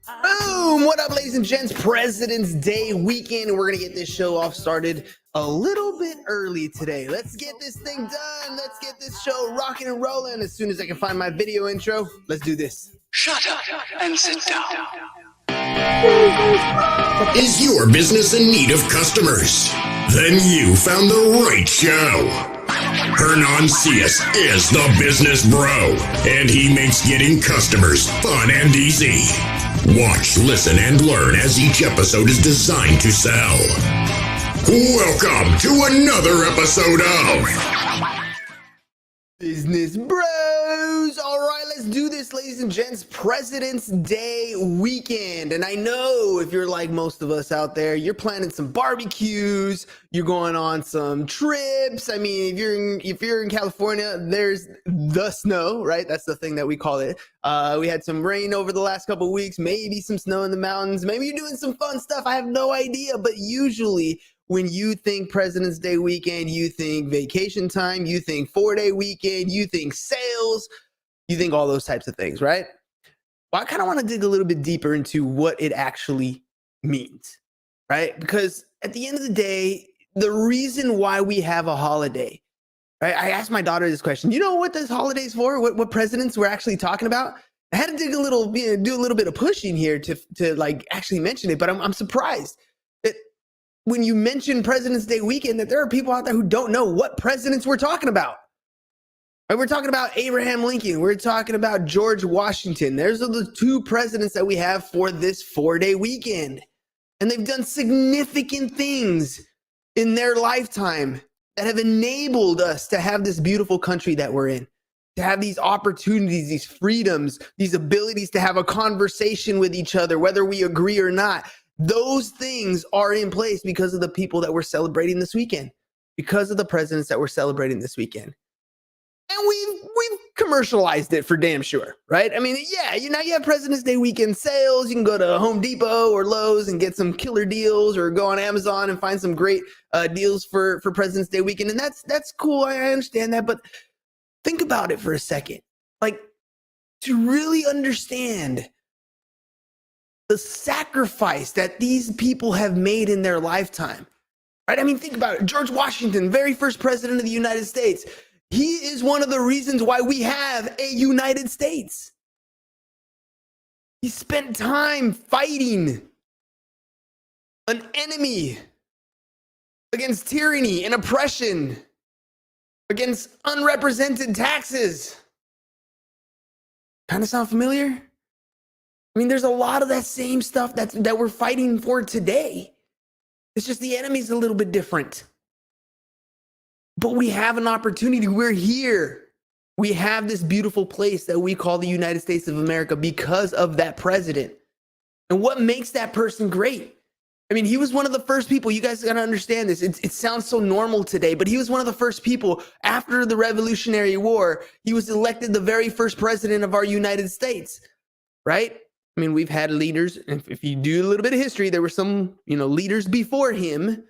Boom! What up, ladies and gents? President's Day weekend. We're going to get this show off started a little bit early today. Let's get this thing done. Let's get this show rocking and rolling. As soon as I can find my video intro, let's do this. Shut up and sit down. Is your business in need of customers? Then you found the right show. Hernan Cias is the business bro, and he makes getting customers fun and easy. Watch, listen, and learn as each episode is designed to sell. Welcome to another episode of Business Bros. All right, let's do this, ladies and gents. President's Day weekend. And I know if you're like most of us out there, you're planning some barbecues, you're going on some trips. I mean, if you're in California, there's the snow, right? That's the thing that we call it. We had some rain over the last couple of weeks, maybe some snow in the mountains. Maybe you're doing some fun stuff. I have no idea, but usually when you think President's Day weekend, you think vacation time, you think 4-day weekend, you think sales, you think all those types of things, right? Well, I kind of want to dig a little bit deeper into what it actually means, right? Because at the end of the day, the reason why we have a holiday, right? I asked my daughter this question. You know what this holiday is for? What presidents we're actually talking about? I had to dig a little, do a little bit of pushing here to like actually mention it, but I'm surprised that when you mention President's Day weekend, that there are people out there who don't know what presidents we're talking about. Right? We're talking about Abraham Lincoln. We're talking about George Washington. Those are the two presidents that we have for this 4-day weekend. And they've done significant things in their lifetime that have enabled us to have this beautiful country that we're in, to have these opportunities, these freedoms, these abilities to have a conversation with each other, whether we agree or not. Those things are in place because of the people that we're celebrating this weekend, because of the presidents that we're celebrating this weekend. And we've commercialized it for damn sure, right? I mean, yeah, now you have President's Day weekend sales. You can go to Home Depot or Lowe's and get some killer deals, or go on Amazon and find some great deals for President's Day weekend. And that's cool. I understand that. But think about it for a second. Like, to really understand the sacrifice that these people have made in their lifetime, right? I mean, think about it. George Washington, very first president of the United States. He is one of the reasons why we have a United States. He spent time fighting an enemy against tyranny and oppression, against unrepresented taxes. Kind of sound familiar? I mean, there's a lot of that same stuff that we're fighting for today. It's just the enemy's a little bit different. But we have an opportunity. We're here. We have this beautiful place that we call the United States of America because of that president. And what makes that person great? I mean, he was one of the first people. You guys got to understand this. It sounds so normal today, but he was one of the first people after the Revolutionary War. He was elected the very first president of our United States, right? I mean, we've had leaders, and if you do a little bit of history, there were some, leaders before him.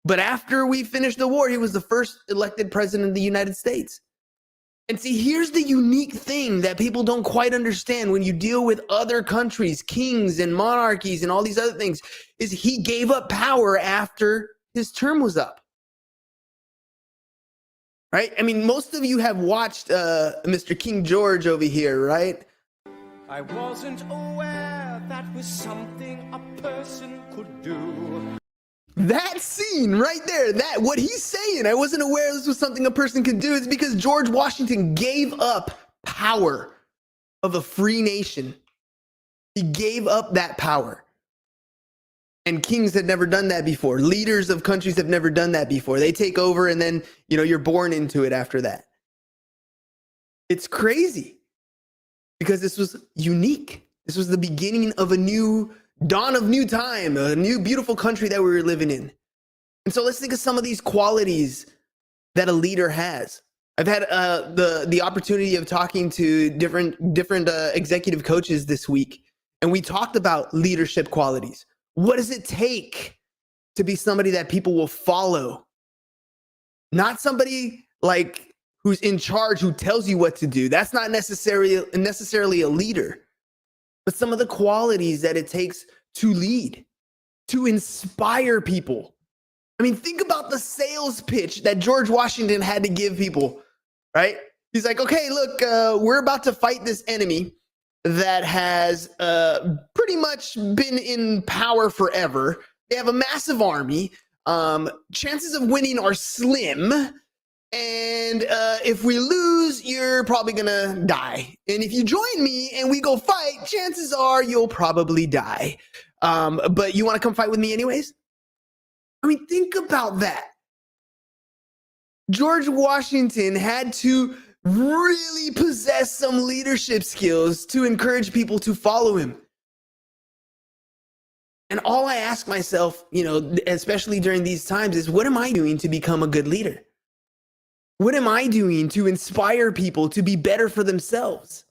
But after we finished the war, he was the first elected president of the United States. And see, here's the unique thing that people don't quite understand when you deal with other countries, kings and monarchies and all these other things, is he gave up power after his term was up. Right? I mean, most of you have watched Mr. King George over here, right? I wasn't aware that was something a person could do. That scene right there, what he's saying, I wasn't aware this was something a person could do, is because George Washington gave up power of a free nation. He gave up that power. And kings had never done that before. Leaders of countries have never done that before. They take over and then, you're born into it after that. It's crazy. Because this was unique. This was the beginning of a new dawn of new time, a new beautiful country that we were living in. And so let's think of some of these qualities that a leader has. I've had the opportunity of talking to different executive coaches this week, and we talked about leadership qualities. What does it take to be somebody that people will follow? Not somebody like who's in charge, who tells you what to do. That's not necessarily a leader. but some of the qualities that it takes to lead, to inspire people. I mean, think about the sales pitch that George Washington had to give people, right? He's like, okay, look, we're about to fight this enemy that has pretty much been in power forever. They have a massive army. Chances of winning are slim. And if we lose, you're probably going to die. And if you join me and we go fight, chances are you'll probably die. But you want to come fight with me anyways? I mean, think about that. George Washington had to really possess some leadership skills to encourage people to follow him. And all I ask myself, especially during these times, is what am I doing to become a good leader? What am I doing to inspire people to be better for themselves,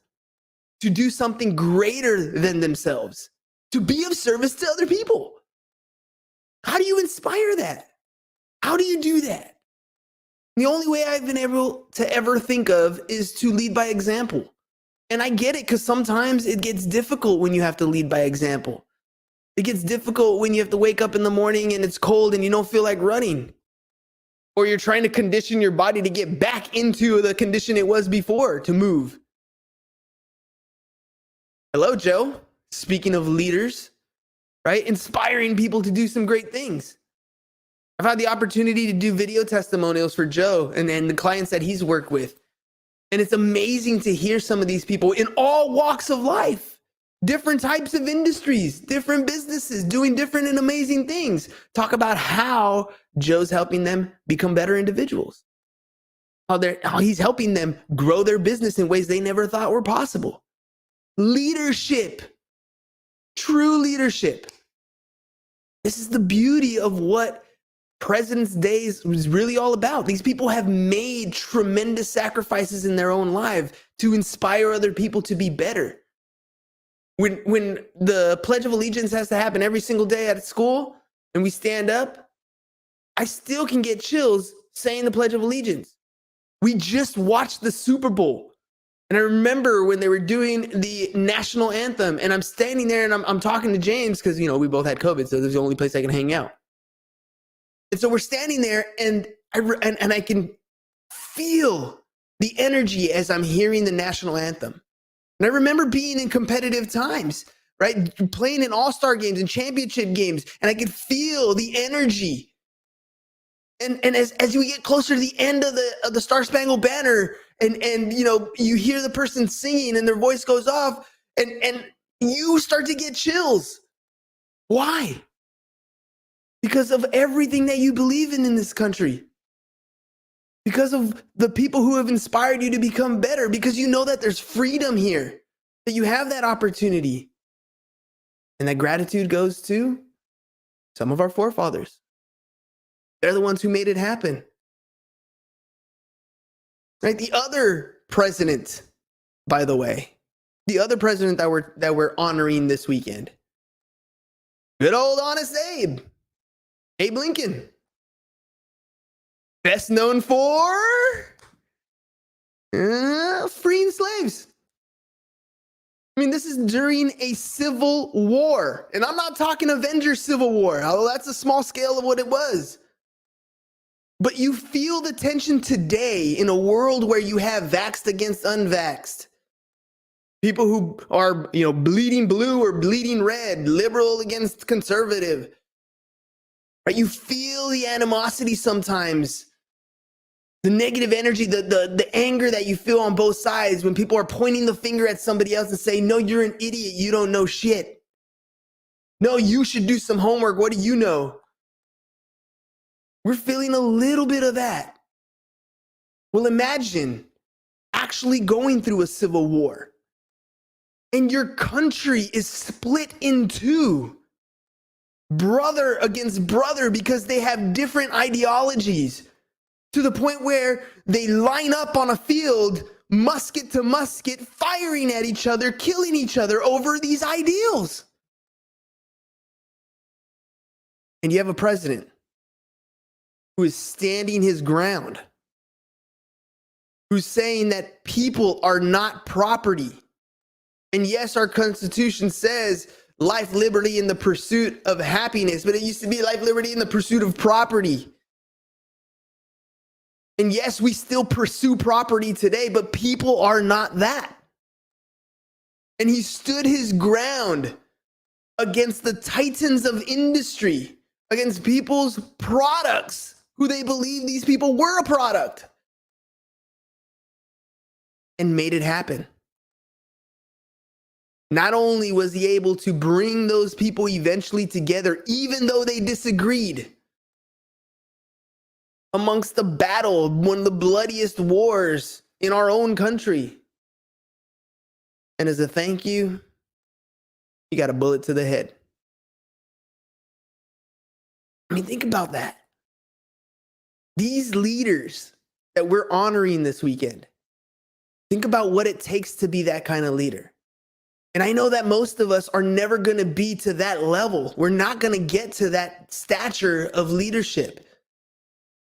to do something greater than themselves, to be of service to other people? How do you inspire that? How do you do that? The only way I've been able to ever think of is to lead by example. And I get it, because sometimes it gets difficult when you have to lead by example. It gets difficult when you have to wake up in the morning and it's cold and you don't feel like running. Or you're trying to condition your body to get back into the condition it was before to move. Hello, Joe. Speaking of leaders, right? Inspiring people to do some great things. I've had the opportunity to do video testimonials for Joe and the clients that he's worked with. And it's amazing to hear some of these people in all walks of life, different types of industries, different businesses, doing different and amazing things. Talk about how Joe's helping them become better individuals. How he's helping them grow their business in ways they never thought were possible. Leadership, true leadership. This is the beauty of what President's Day was really all about. These people have made tremendous sacrifices in their own life to inspire other people to be better. When the Pledge of Allegiance has to happen every single day at school and we stand up, I still can get chills saying the Pledge of Allegiance. We just watched the Super Bowl. And I remember when they were doing the national anthem and I'm standing there and I'm talking to James because, we both had COVID. So this is the only place I can hang out. And so we're standing there and I can feel the energy as I'm hearing the national anthem. And I remember being in competitive times, right? Playing in all-star games and championship games. And I could feel the energy. And as we get closer to the end of the Star Spangled Banner and you hear the person singing and their voice goes off and you start to get chills. Why? Because of everything that you believe in this country. Because of the people who have inspired you to become better. Because you know that there's freedom here. That you have that opportunity. And that gratitude goes to some of our forefathers. They're the ones who made it happen. Right? The other president, by the way. The other president that we're honoring this weekend. Good old Honest Abe. Abe Lincoln, best known for freeing slaves. I mean, this is during a civil war. And I'm not talking Avengers Civil War, although that's a small scale of what it was. But you feel the tension today in a world where you have vaxxed against unvaxxed. People who are, bleeding blue or bleeding red, liberal against conservative. Right? You feel the animosity sometimes, the negative energy, the anger that you feel on both sides when people are pointing the finger at somebody else and say, no, you're an idiot. You don't know shit. No, you should do some homework. What do you know? We're feeling a little bit of that. Well, imagine actually going through a civil war and your country is split in two. Brother against brother because they have different ideologies to the point where they line up on a field, musket to musket, firing at each other, killing each other over these ideals. And you have a president who is standing his ground, who's saying that people are not property And yes, our Constitution says life, liberty, and the pursuit of happiness, but it used to be life, liberty, and the pursuit of property. And yes, we still pursue property today, but people are not that. And he stood his ground against the titans of industry, against people's products, who they believe these people were a product, and made it happen. Not only was he able to bring those people eventually together, even though they disagreed, amongst the battle, one of the bloodiest wars in our own country. And as a thank you, he got a bullet to the head. I mean, think about that. These leaders that we're honoring this weekend, think about what it takes to be that kind of leader. And I know that most of us are never going to be to that level. We're not going to get to that stature of leadership.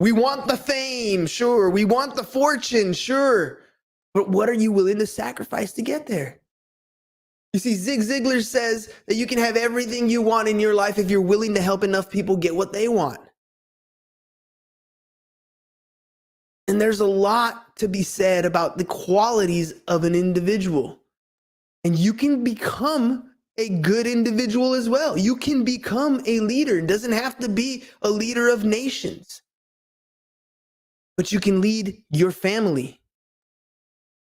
We want the fame, sure. We want the fortune, sure. But what are you willing to sacrifice to get there? You see, Zig Ziglar says that you can have everything you want in your life if you're willing to help enough people get what they want. And there's a lot to be said about the qualities of an individual. And you can become a good individual as well. You can become a leader. It doesn't have to be a leader of nations. But you can lead your family.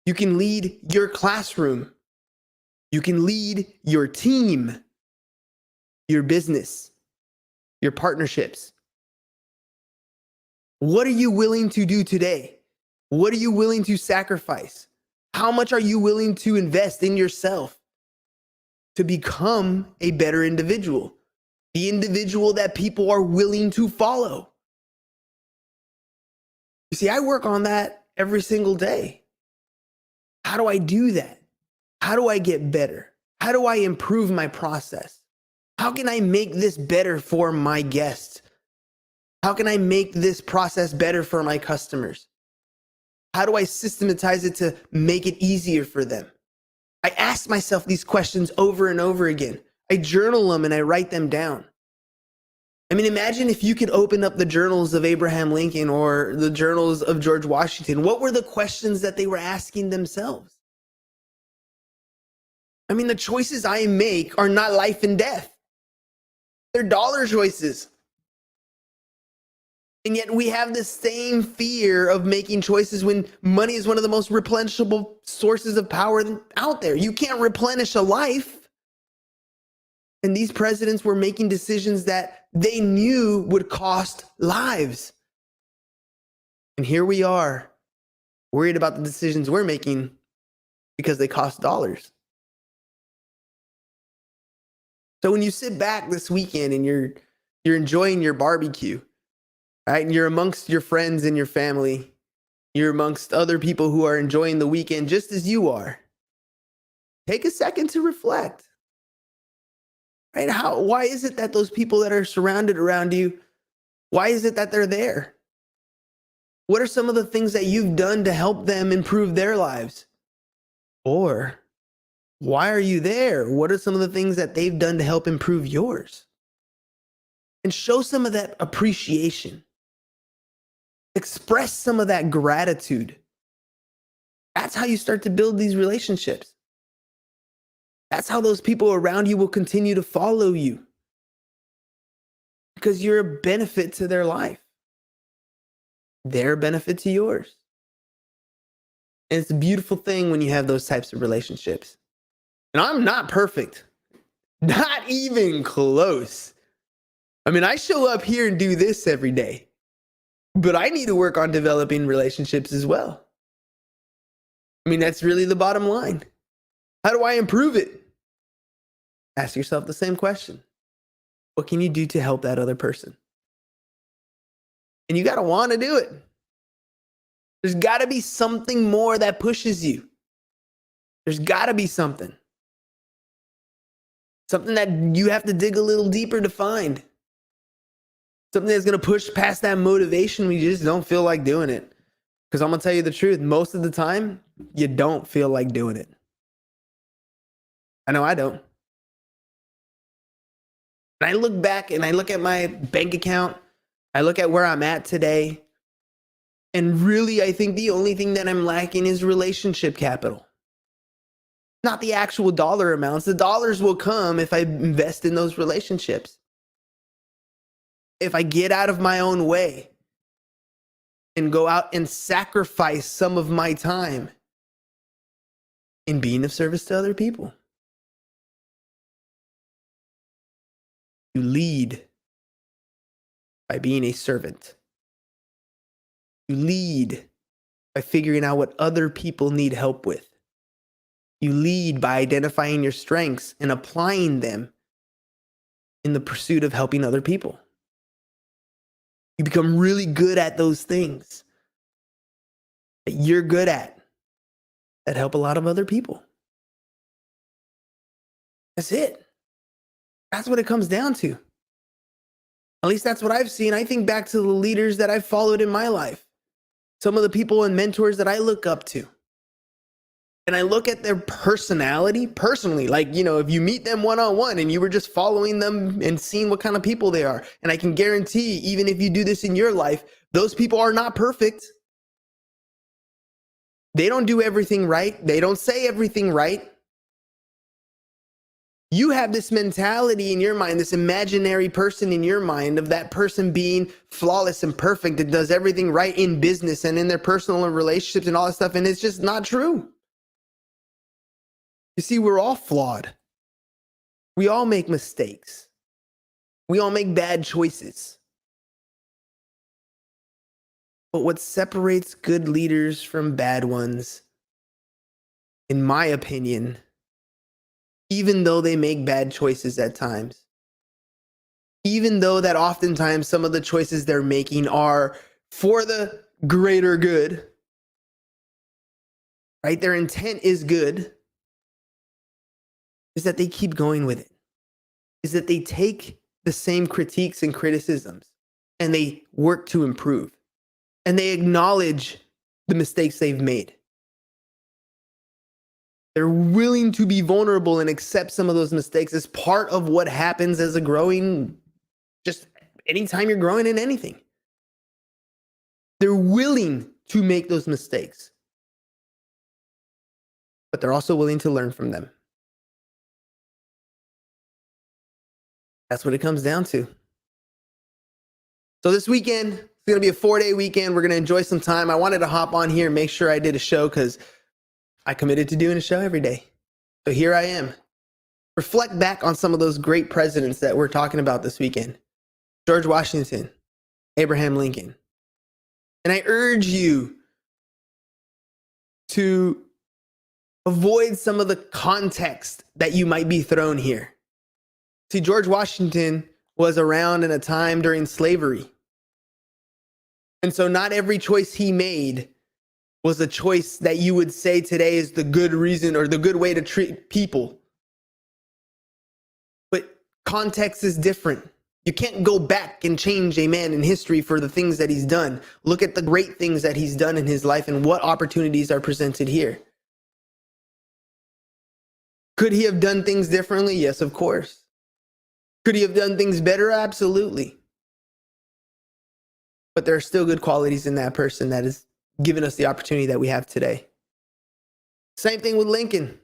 You can lead your classroom. You can lead your team, your business, your partnerships. What are you willing to do today? What are you willing to sacrifice? How much are you willing to invest in yourself to become a better individual? The individual that people are willing to follow. You see, I work on that every single day. How do I do that? How do I get better? How do I improve my process? How can I make this better for my guests? How can I make this process better for my customers? How do I systematize it to make it easier for them? I ask myself these questions over and over again. I journal them and I write them down. I mean, imagine if you could open up the journals of Abraham Lincoln or the journals of George Washington. What were the questions that they were asking themselves? I mean, the choices I make are not life and death. They're dollar choices. And yet we have the same fear of making choices when money is one of the most replenishable sources of power out there. You can't replenish a life. And these presidents were making decisions that they knew would cost lives. And here we are, worried about the decisions we're making because they cost dollars. So when you sit back this weekend and you're enjoying your barbecue, right? And you're amongst your friends and your family, you're amongst other people who are enjoying the weekend just as you are. Take a second to reflect. Right? Why is it that those people that are surrounded around you, why is it that they're there? What are some of the things that you've done to help them improve their lives? Or why are you there? What are some of the things that they've done to help improve yours? And show some of that appreciation. Express some of that gratitude. That's how you start to build these relationships. That's how those people around you will continue to follow you. Because you're a benefit to their life. They're a benefit to yours. And it's a beautiful thing when you have those types of relationships. And I'm not perfect. Not even close. I mean, I show up here and do this every day. But I need to work on developing relationships as well. I mean, that's really the bottom line. How do I improve it? Ask yourself the same question. What can you do to help that other person? And you got to want to do it. There's got to be something more that pushes you. There's got to be something. Something that you have to dig a little deeper to find. Something that's going to push past that motivation when you just don't feel like doing it. Because I'm going to tell you the truth, most of the time, you don't feel like doing it. I know I don't. And I look back and I look at my bank account, I look at where I'm at today, and really I think the only thing that I'm lacking is relationship capital. Not the actual dollar amounts. The dollars will come if I invest in those relationships. If I get out of my own way and go out and sacrifice some of my time in being of service to other people. You lead by being a servant. You lead by figuring out what other people need help with. You lead by identifying your strengths and applying them in the pursuit of helping other people. You become really good at those things that you're good at that help a lot of other people. That's it. That's what it comes down to. At least that's what I've seen. I think back to the leaders that I've followed in my life, some of the people and mentors that I look up to. And I look at their personality personally, like, you know, if you meet them one-on-one and you were just following them and seeing what kind of people they are. And I can guarantee, even if you do this in your life, those people are not perfect. They don't do everything right. They don't say everything right. You have this mentality in your mind, this imaginary person in your mind of that person being flawless and perfect that does everything right in business and in their personal relationships and all that stuff. And it's just not true. You see, we're all flawed. We all make mistakes. We all make bad choices. But what separates good leaders from bad ones, in my opinion, even though they make bad choices at times, even though that oftentimes some of the choices they're making are for the greater good, right? Their intent is good, is that they keep going with it, is that they take the same critiques and criticisms and they work to improve and they acknowledge the mistakes they've made. They're willing to be vulnerable and accept some of those mistakes as part of what happens as a growing, just anytime you're growing in anything. They're willing to make those mistakes, but they're also willing to learn from them. That's what it comes down to. So this weekend, it's going to be a 4-day weekend. We're going to enjoy some time. I wanted to hop on here and make sure I did a show because I committed to doing a show every day. So here I am. Reflect back on some of those great presidents that we're talking about this weekend. George Washington, Abraham Lincoln. And I urge you to avoid some of the context that you might be thrown here. See, George Washington was around in a time during slavery. And so not every choice he made was a choice that you would say today is the good reason or the good way to treat people. But context is different. You can't go back and change a man in history for the things that he's done. Look at the great things that he's done in his life and what opportunities are presented here. Could he have done things differently? Yes, of course. Could he have done things better? Absolutely. But there are still good qualities in that person that has given us the opportunity that we have today. Same thing with Lincoln.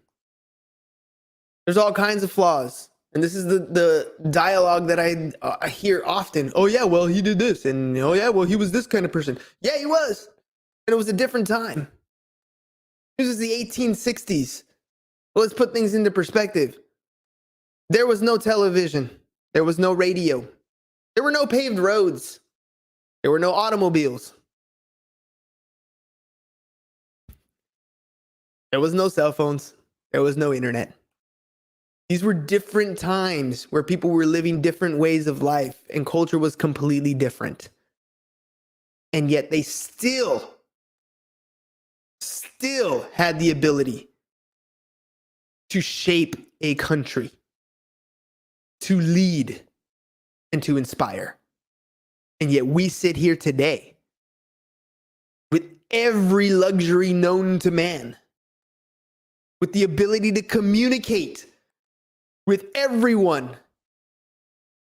There's all kinds of flaws. And this is the dialogue that I hear often. Oh, yeah, well, he did this. And, oh, yeah, well, he was this kind of person. Yeah, he was. And it was a different time. This was the 1860s. Well, let's put things into perspective. There was no television. There was no radio. There were no paved roads. There were no automobiles. There was no cell phones. There was no internet. These were different times where people were living different ways of life and culture was completely different. And yet they still had the ability to shape a country, to lead, and to inspire. And yet we sit here today with every luxury known to man, with the ability to communicate with everyone.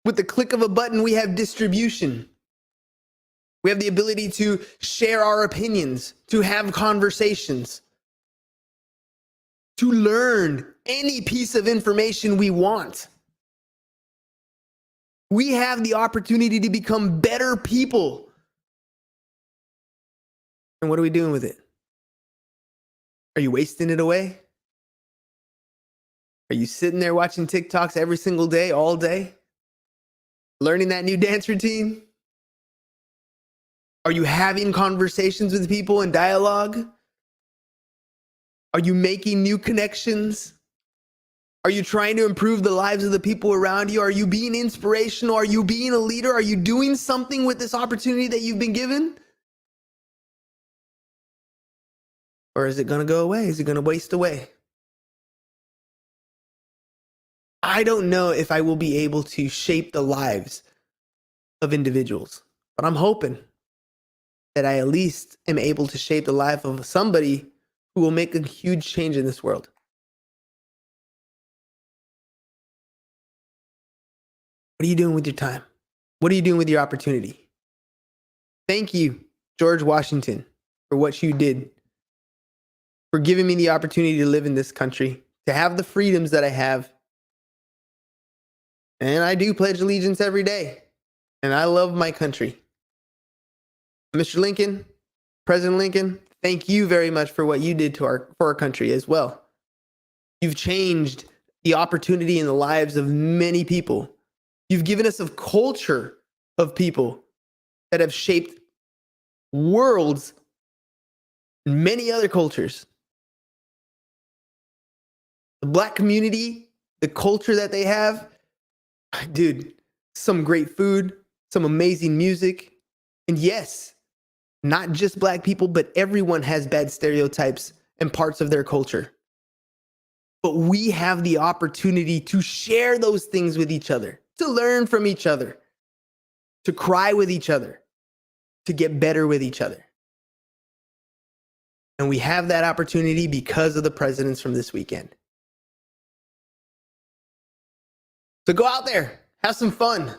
With the click of a button, we have distribution. We have the ability to share our opinions, to have conversations, to learn any piece of information we want. We have the opportunity to become better people. And what are we doing with it? Are you wasting it away? Are you sitting there watching TikToks every single day, all day? Learning that new dance routine? Are you having conversations with people and dialogue? Are you making new connections? Are you trying to improve the lives of the people around you? Are you being inspirational? Are you being a leader? Are you doing something with this opportunity that you've been given? Or is it going to go away? Is it going to waste away? I don't know if I will be able to shape the lives of individuals, but I'm hoping that I at least am able to shape the life of somebody who will make a huge change in this world. What are you doing with your time? What are you doing with your opportunity? Thank you, George Washington, for what you did, for giving me the opportunity to live in this country, to have the freedoms that I have. And I do pledge allegiance every day. And I love my country. Mr. Lincoln, President Lincoln, thank you very much for what you did for our country as well. You've changed the opportunity in the lives of many people. You've given us a culture of people that have shaped worlds and many other cultures. The Black community, the culture that they have, dude, some great food, some amazing music. And yes, not just Black people, but everyone has bad stereotypes and parts of their culture. But we have the opportunity to share those things with each other, to learn from each other, to cry with each other, to get better with each other. And we have that opportunity because of the presidents from this weekend. So go out there, have some fun.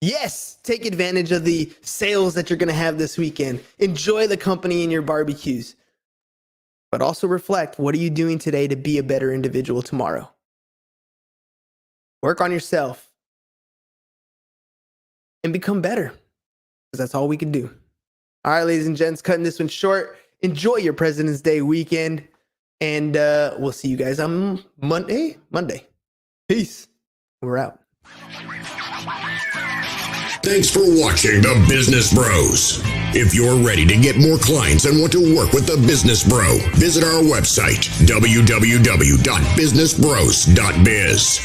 Yes, take advantage of the sales that you're going to have this weekend. Enjoy the company in your barbecues. But also reflect, what are you doing today to be a better individual tomorrow? Work on yourself and become better, because that's all we can do. All right, ladies and gents, cutting this one short. Enjoy your President's Day weekend, and we'll see you guys on Monday. Peace. We're out. Thanks for watching The Business Bros. If you're ready to get more clients and want to work with The Business Bro, visit our website, www.businessbros.biz,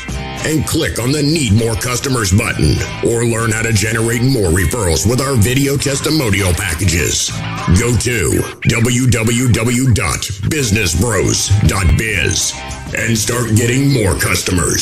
and click on the Need More Customers button, or learn how to generate more referrals with our video testimonial packages. Go to www.businessbros.biz and start getting more customers.